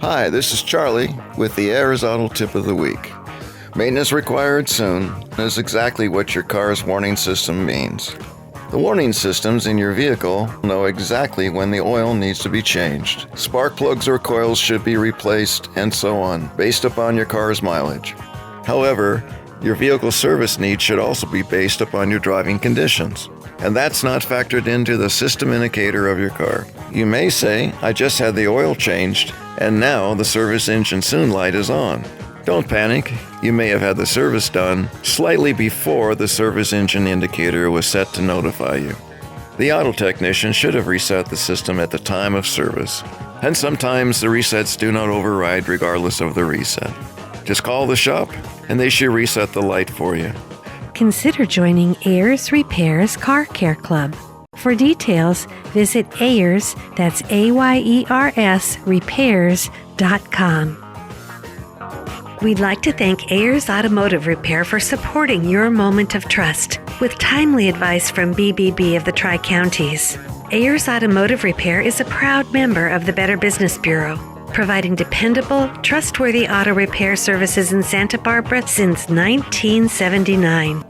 Hi, this is Charlie with the Ayers Auto Tip of the Week. Maintenance required soon is exactly what your car's warning system means. The warning systems in your vehicle know exactly when the oil needs to be changed. Spark plugs or coils should be replaced, and so on, based upon your car's mileage. However, your vehicle service needs should also be based upon your driving conditions, and that's not factored into the system indicator of your car. You may say, I just had the oil changed, and now the service engine soon light is on. Don't panic. You may have had the service done slightly before the service engine indicator was set to notify you. The auto technician should have reset the system at the time of service, and sometimes the resets do not override regardless of the reset. Just call the shop, and they should reset the light for you. Consider joining Ayers Repairs Car Care Club. For details, visit Ayers, that's Ayers, repairs.com. We'd like to thank Ayers Automotive Repair for supporting your moment of trust with timely advice from BBB of the Tri-Counties. Ayers Automotive Repair is a proud member of the Better Business Bureau, providing dependable, trustworthy auto repair services in Santa Barbara since 1979.